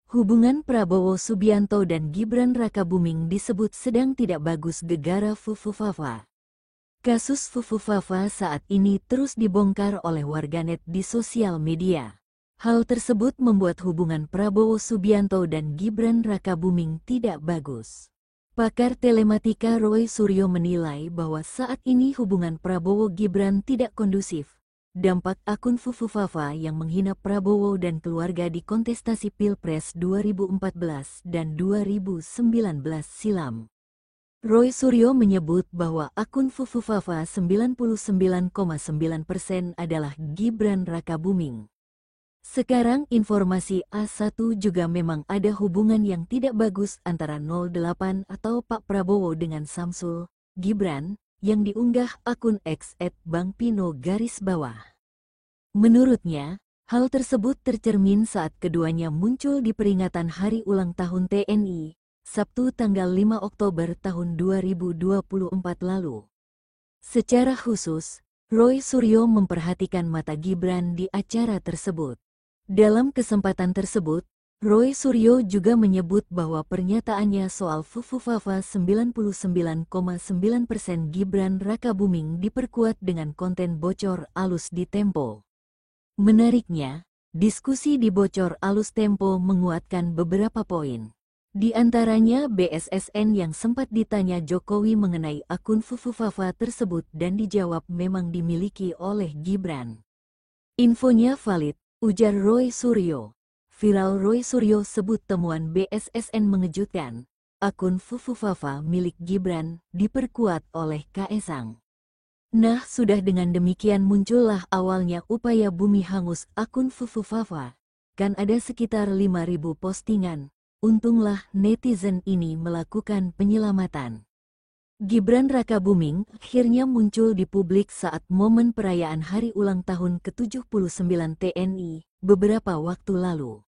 Hubungan Prabowo Subianto dan Gibran Rakabuming disebut sedang tidak bagus gegara Fufufafa. Kasus Fufufafa saat ini terus dibongkar oleh warganet di sosial media. Hal tersebut membuat hubungan Prabowo Subianto dan Gibran Rakabuming tidak bagus. Pakar telematika Roy Suryo menilai bahwa saat ini hubungan Prabowo Gibran tidak kondusif. Dampak akun Fufufafa yang menghina Prabowo dan keluarga di kontestasi Pilpres 2014 dan 2019 silam. Roy Suryo menyebut bahwa akun Fufufafa 99,9% adalah Gibran Rakabuming. Sekarang informasi A1 juga memang ada hubungan yang tidak bagus antara 08 atau Pak Prabowo dengan Samsul, Gibran, yang diunggah akun X @bangpino_. Menurutnya, hal tersebut tercermin saat keduanya muncul di peringatan Hari Ulang Tahun TNI, Sabtu tanggal 5 Oktober tahun 2024 lalu. Secara khusus, Roy Suryo memperhatikan mata Gibran di acara tersebut. Dalam kesempatan tersebut, Roy Suryo juga menyebut bahwa pernyataannya soal Fufufafa 99,9% Gibran Rakabuming diperkuat dengan konten bocor alus di Tempo. Menariknya, diskusi di bocor alus Tempo menguatkan beberapa poin. Di antaranya BSSN yang sempat ditanya Jokowi mengenai akun Fufufafa tersebut dan dijawab memang dimiliki oleh Gibran. Infonya valid, ujar Roy Suryo. Viral Roy Suryo sebut temuan BSSN mengejutkan. Akun Fufufafa milik Gibran diperkuat oleh Kaesang. Nah, sudah dengan demikian muncullah awalnya upaya bumi hangus akun Fufufafa. Kan ada sekitar 5.000 postingan. Untunglah netizen ini melakukan penyelamatan. Gibran Rakabuming akhirnya muncul di publik saat momen perayaan Hari Ulang Tahun ke-79 TNI beberapa waktu lalu.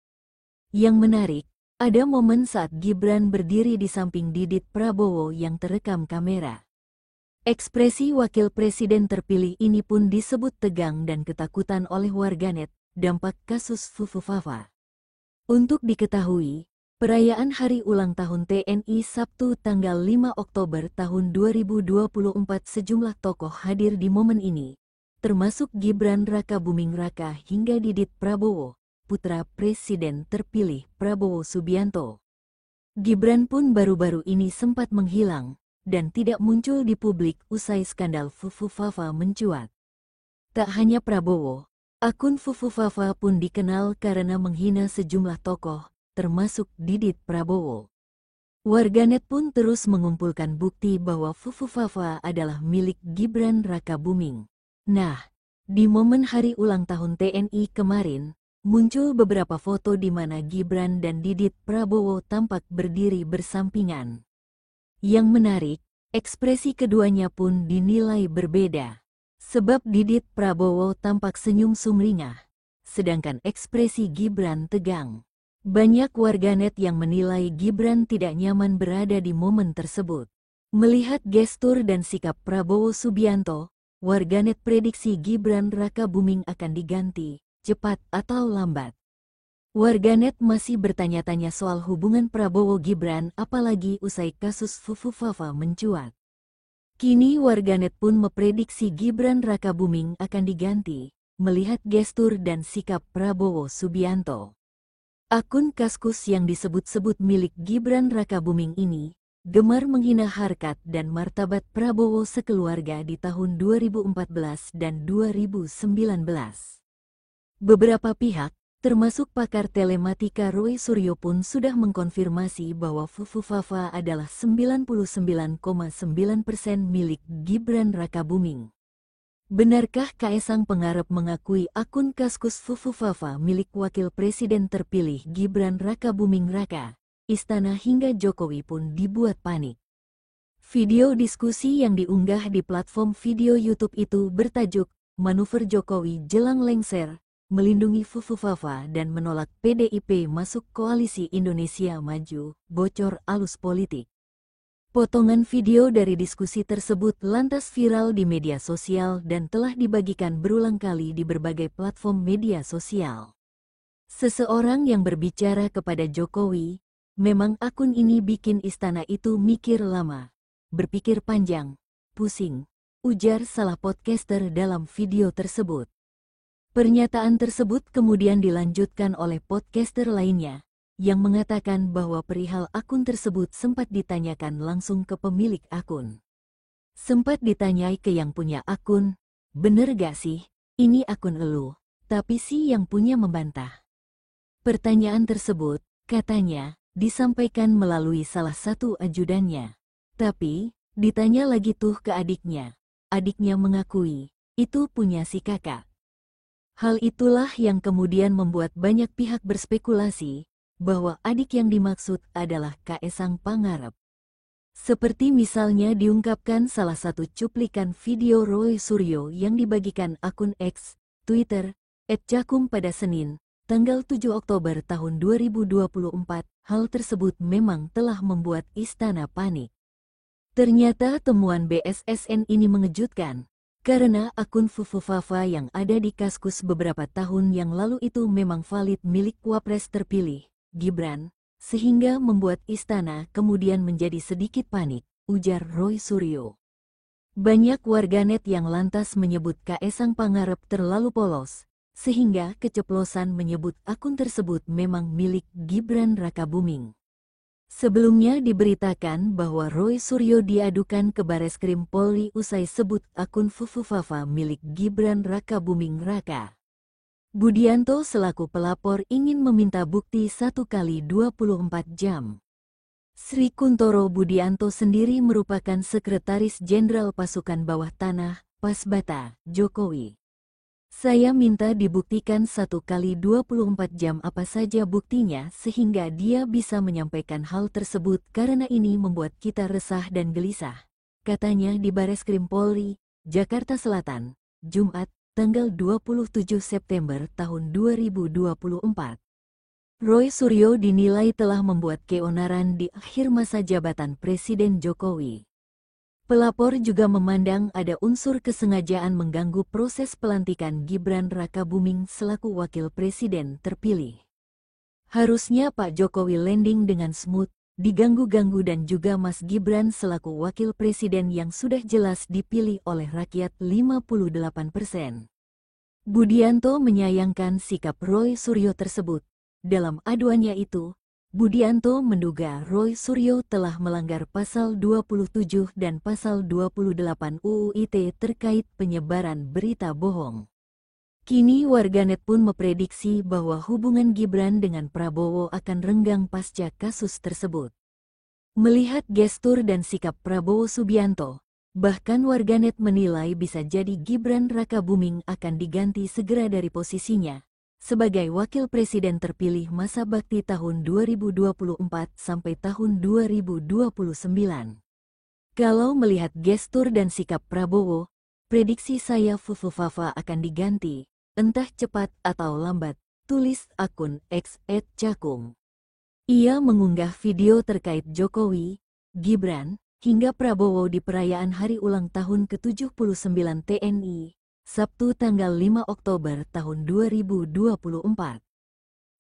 Yang menarik, ada momen saat Gibran berdiri di samping Didit Prabowo yang terekam kamera. Ekspresi wakil presiden terpilih ini pun disebut tegang dan ketakutan oleh warganet, dampak kasus Fufufafa. Untuk diketahui, perayaan Hari Ulang Tahun TNI Sabtu tanggal 5 Oktober tahun 2024 sejumlah tokoh hadir di momen ini, termasuk Gibran Rakabuming Raka hingga Didit Prabowo, putra presiden terpilih Prabowo Subianto. Gibran pun baru-baru ini sempat menghilang dan tidak muncul di publik usai skandal Fufufafa mencuat. Tak hanya Prabowo, akun Fufufafa pun dikenal karena menghina sejumlah tokoh, termasuk Didit Prabowo. Warganet pun terus mengumpulkan bukti bahwa Fufufafa adalah milik Gibran Rakabuming. Nah, di momen Hari Ulang Tahun TNI kemarin, muncul beberapa foto di mana Gibran dan Didit Prabowo tampak berdiri bersampingan. Yang menarik, ekspresi keduanya pun dinilai berbeda. Sebab Didit Prabowo tampak senyum sumringah, sedangkan ekspresi Gibran tegang. Banyak warganet yang menilai Gibran tidak nyaman berada di momen tersebut. Melihat gestur dan sikap Prabowo Subianto, warganet prediksi Gibran Rakabuming akan diganti, cepat atau lambat. Warganet masih bertanya-tanya soal hubungan Prabowo-Gibran apalagi usai kasus Fufufafa mencuat. Kini warganet pun memprediksi Gibran Rakabuming akan diganti, melihat gestur dan sikap Prabowo Subianto. Akun Kaskus yang disebut-sebut milik Gibran Rakabuming ini, gemar menghina harkat dan martabat Prabowo sekeluarga di tahun 2014 dan 2019. Beberapa pihak, termasuk pakar telematika Roy Suryo pun sudah mengkonfirmasi bahwa Fufufafa adalah 99,9% milik Gibran Rakabuming. Benarkah Kaesang Pangarep mengakui akun Kaskus Fufufafa milik wakil presiden terpilih Gibran Rakabuming Raka? Istana hingga Jokowi pun dibuat panik. Video diskusi yang diunggah di platform video YouTube itu bertajuk "Manuver Jokowi Jelang Lengser, Melindungi Fufufafa dan Menolak PDIP Masuk Koalisi Indonesia Maju", bocor alus politik. Potongan video dari diskusi tersebut lantas viral di media sosial dan telah dibagikan berulang kali di berbagai platform media sosial. Seseorang yang berbicara kepada Jokowi, memang akun ini bikin istana itu mikir lama, berpikir panjang, pusing, ujar salah podcaster dalam video tersebut. Pernyataan tersebut kemudian dilanjutkan oleh podcaster lainnya, yang mengatakan bahwa perihal akun tersebut sempat ditanyakan langsung ke pemilik akun. Sempat ditanyai ke yang punya akun, bener gak sih, ini akun elu, tapi si yang punya membantah. Pertanyaan tersebut, katanya, disampaikan melalui salah satu ajudannya. Tapi, ditanya lagi tuh ke adiknya. Adiknya mengakui, itu punya si kakak. Hal itulah yang kemudian membuat banyak pihak berspekulasi bahwa adik yang dimaksud adalah Kaesang Pangarep. Seperti misalnya diungkapkan salah satu cuplikan video Roy Suryo yang dibagikan akun X, Twitter, @cakum pada Senin, tanggal 7 Oktober tahun 2024, hal tersebut memang telah membuat istana panik. Ternyata temuan BSSN ini mengejutkan, karena akun Fufufafa yang ada di Kaskus beberapa tahun yang lalu itu memang valid milik Wapres terpilih, Gibran, sehingga membuat istana kemudian menjadi sedikit panik, ujar Roy Suryo. Banyak warganet yang lantas menyebut Kaesang Pangarep terlalu polos, sehingga keceplosan menyebut akun tersebut memang milik Gibran Rakabuming. Sebelumnya diberitakan bahwa Roy Suryo diadukan ke Bareskrim Polri usai sebut akun Fufufafa milik Gibran Rakabuming Raka. Budianto selaku pelapor ingin meminta bukti 1x24 jam. Sri Kuntoro Budianto sendiri merupakan Sekretaris Jenderal Pasukan Bawah Tanah, Pasbata, Jokowi. Saya minta dibuktikan 1x24 jam apa saja buktinya sehingga dia bisa menyampaikan hal tersebut karena ini membuat kita resah dan gelisah, katanya di Bareskrim Polri, Jakarta Selatan, Jumat, tanggal 27 September tahun 2024. Roy Suryo dinilai telah membuat keonaran di akhir masa jabatan Presiden Jokowi. Pelapor juga memandang ada unsur kesengajaan mengganggu proses pelantikan Gibran Rakabuming selaku wakil presiden terpilih. Harusnya Pak Jokowi landing dengan smooth, diganggu-ganggu dan juga Mas Gibran selaku wakil presiden yang sudah jelas dipilih oleh rakyat 58%. Budianto menyayangkan sikap Roy Suryo tersebut. Dalam aduannya itu, Budianto menduga Roy Suryo telah melanggar pasal 27 dan pasal 28 UU ITE terkait penyebaran berita bohong. Kini warganet pun memprediksi bahwa hubungan Gibran dengan Prabowo akan renggang pasca kasus tersebut. Melihat gestur dan sikap Prabowo Subianto, bahkan warganet menilai bisa jadi Gibran Rakabuming akan diganti segera dari posisinya sebagai wakil presiden terpilih masa bakti tahun 2024 sampai tahun 2029. Kalau melihat gestur dan sikap Prabowo, prediksi saya Fufufafa akan diganti, entah cepat atau lambat, tulis akun X @cakum. Ia mengunggah video terkait Jokowi, Gibran, hingga Prabowo di perayaan hari ulang tahun ke-79 TNI. Sabtu tanggal 5 Oktober tahun 2024.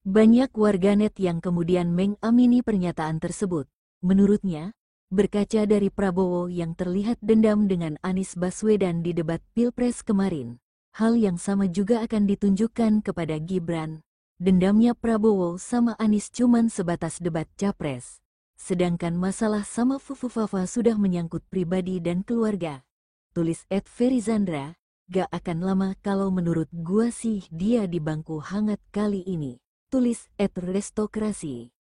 Banyak warganet yang kemudian mengamini pernyataan tersebut. Menurutnya, berkaca dari Prabowo yang terlihat dendam dengan Anies Baswedan di debat Pilpres kemarin, hal yang sama juga akan ditunjukkan kepada Gibran. Dendamnya Prabowo sama Anies cuman sebatas debat Capres. Sedangkan masalah sama Fufufafa sudah menyangkut pribadi dan keluarga. Tulis @Ferizandra. Gak akan lama kalau menurut gua sih dia di bangku hangat kali ini. Tulis @Restokrasi.